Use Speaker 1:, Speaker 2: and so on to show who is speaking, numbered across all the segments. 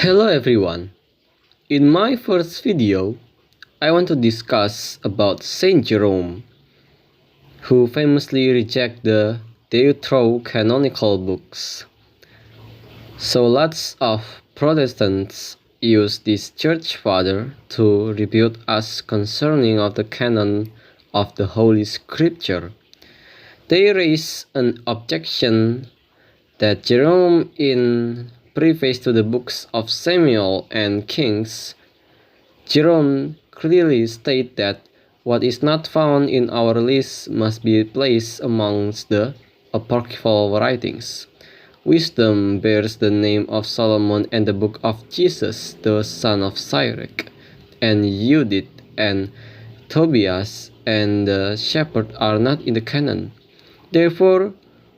Speaker 1: Hello everyone. In my first video, I want to discuss about Saint Jerome, who famously rejected the Deuterocanonical Books. So lots of Protestants use this church father to rebut us concerning of the canon of the Holy Scripture. They raise an objection that Jerome in preface to the books of Samuel and Kings, Jerome clearly states that what is not found in our list must be placed amongst the apocryphal writings. Wisdom bears the name of Solomon and the book of Jesus, the son of Sirach, and Judith and Tobias and the shepherd are not in the canon. Therefore,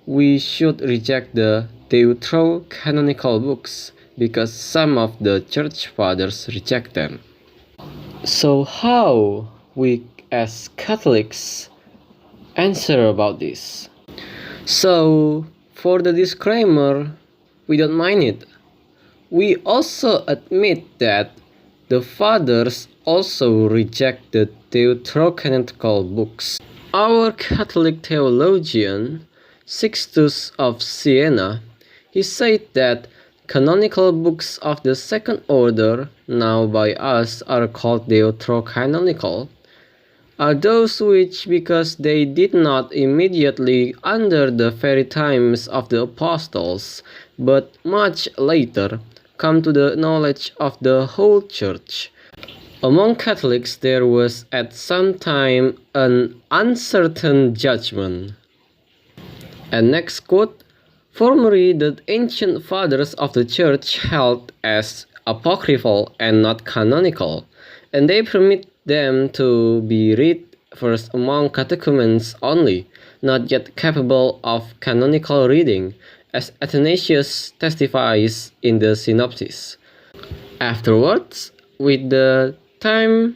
Speaker 1: we should reject the Deuterocanonical books because some of the church fathers reject them. So how we as Catholics answer about this? So for the disclaimer, we don't mind it. We also admit that the fathers also reject the Deuterocanonical books. Our Catholic theologian Sixtus of Siena, he said that canonical books of the second order, now by us are called Deuterocanonical, are those which, because they did not immediately under the very times of the apostles, but much later, come to the knowledge of the whole church. Among Catholics there was at some time an uncertain judgment. And next quote, formerly the ancient fathers of the church held as apocryphal and not canonical, and they permit them to be read first among catechumens only, not yet capable of canonical reading, as Athanasius testifies in the Synopsis. Afterwards, with the time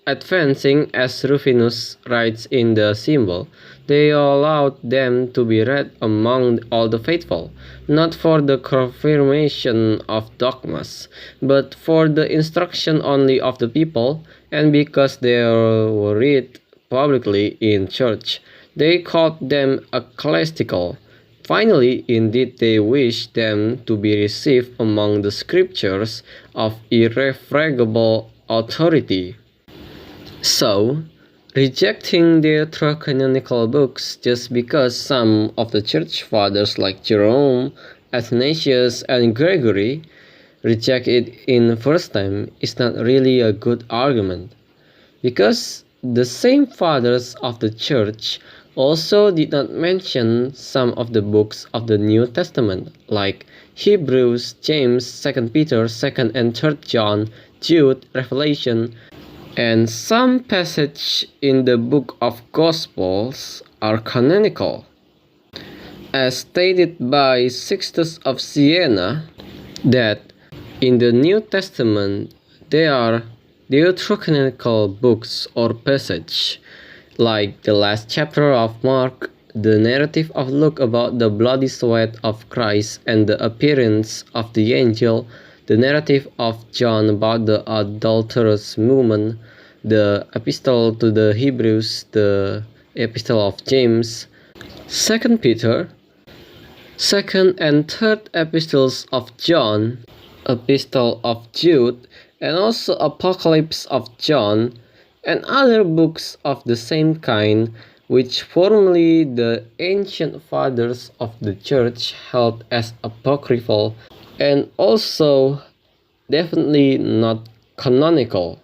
Speaker 1: advancing, as Rufinus writes in the Symbol, they allowed them to be read among all the faithful, not for the confirmation of dogmas, but for the instruction only of the people, and because they were read publicly in church, they called them ecclesiastical. Finally, indeed, they wished them to be received among the scriptures of irrefragable authority. So, rejecting the Deuterocanonical books just because some of the church fathers like Jerome, Athanasius, and Gregory reject it in the first time is not really a good argument, because the same fathers of the church also did not mention some of the books of the New Testament, like Hebrews, James, 2 Peter, 2 and 3 John, Jude, Revelation, and some passages in the Book of Gospels are canonical. As stated by Sixtus of Siena, that in the New Testament there are Deuterocanonical books or passages, like the last chapter of Mark, the narrative of Luke about the bloody sweat of Christ and the appearance of the angel, the narrative of John about the adulterous woman, the epistle to the Hebrews, the epistle of James, 2 Peter, 2nd and 3rd epistles of John, epistle of Jude, and also Apocalypse of John, and other books of the same kind, which formerly the ancient fathers of the church held as apocryphal, and also definitely not canonical.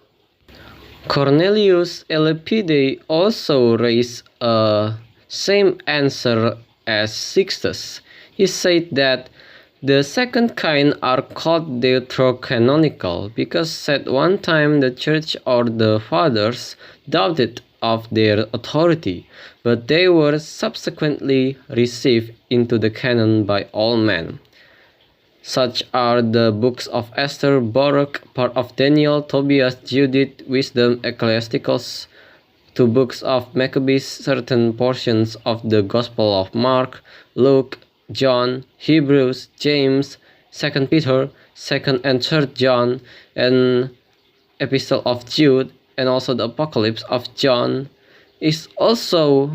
Speaker 1: Cornelius Elipide also raised a same answer as Sixtus. He said that the second kind are called Deuterocanonical because at one time the church or the fathers doubted of their authority, but they were subsequently received into the canon by all men. Such are the books of Esther, Baruch, part of Daniel, Tobias, Judith, Wisdom, Ecclesiasticus, 2 books of Maccabees, certain portions of the Gospel of Mark, Luke, John, Hebrews, James, 2 Peter, 2nd and 3rd John, and Epistle of Jude, and also the Apocalypse of John, is also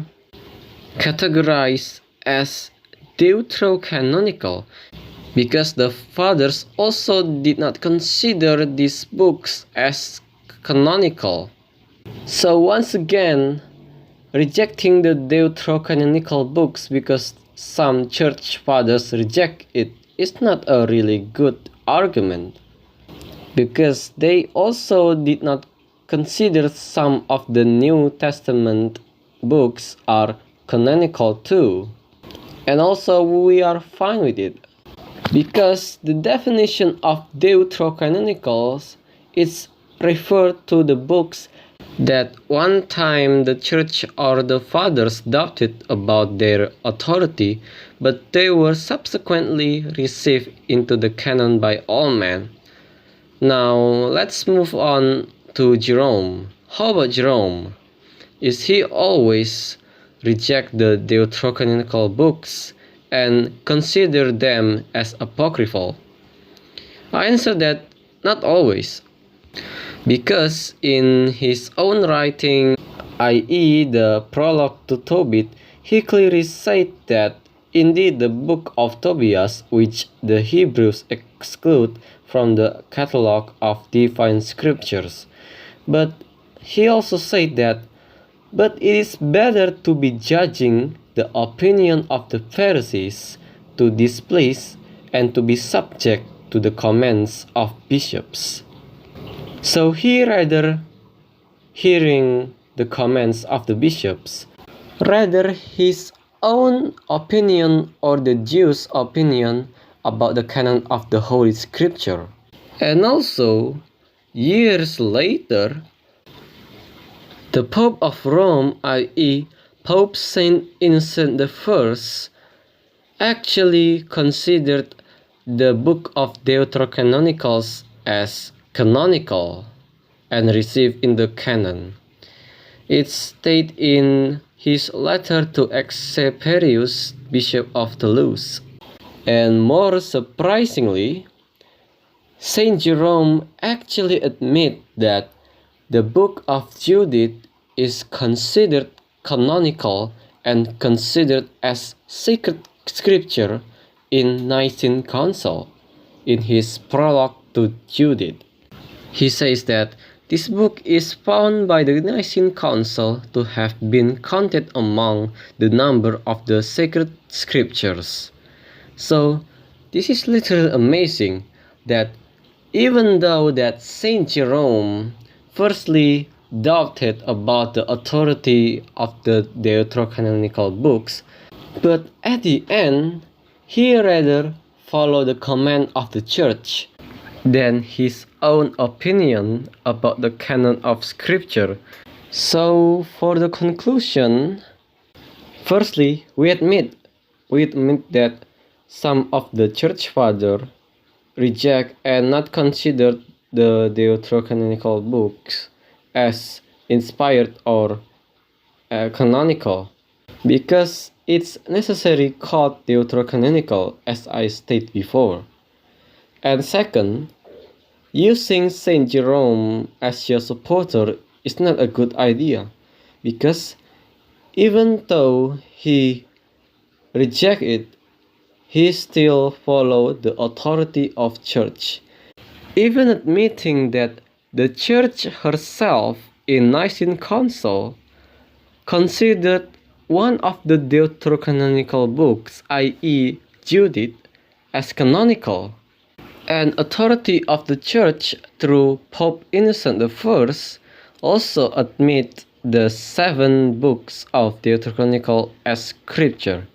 Speaker 1: categorized as Deuterocanonical, because the fathers also did not consider these books as canonical. So once again, rejecting the Deuterocanonical books because some church fathers reject it is not a really good argument, because they also did not consider some of the New Testament books are canonical too. And also we are fine with it, because the definition of Deuterocanonicals is referred to the books that one time the church or the fathers doubted about their authority, but they were subsequently received into the canon by all men. Now let's move on to Jerome. How about Jerome? Is he always reject the Deuterocanonical books and consider them as apocryphal? I answer that not always, because in his own writing, i.e. the prologue to Tobit, he clearly said that indeed the book of Tobias, which the Hebrews exclude from the catalogue of divine scriptures. But he also said that, but it is better to be judging the opinion of the Pharisees to displease and to be subject to the commands of bishops. So he rather hearing the commands of the bishops, rather his own opinion or the Jews' opinion about the canon of the Holy Scripture. And also, years later, the Pope of Rome, i.e. Pope Saint Innocent I, actually considered the book of Deuterocanonicals as canonical and received in the canon. It stated in his letter to Exuperius, Bishop of Toulouse. And more surprisingly, Saint Jerome actually admits that the book of Judith is considered canonical and considered as sacred scripture in Nicene Council in his prologue to Judith. He says that this book is found by the Nicene Council to have been counted among the number of the sacred scriptures. So this is literally amazing that even though that Saint Jerome firstly doubted about the authority of the Deuterocanonical books, but at the end he rather followed the command of the church than his own opinion about the canon of scripture. So for the conclusion, firstly, we admit that some of the church fathers reject and not consider the Deuterocanonical books as inspired or canonical, because it's necessarily called Deuterocanonical, as I stated before. And second, using Saint Jerome as your supporter is not a good idea, because even though he rejected it, he still followed the authority of church, even admitting that the church herself in Nicene Council considered one of the Deuterocanonical books, i.e. Judith, as canonical. And authority of the church through Pope Innocent I also admit the 7 books of Deuterocanonical as scripture.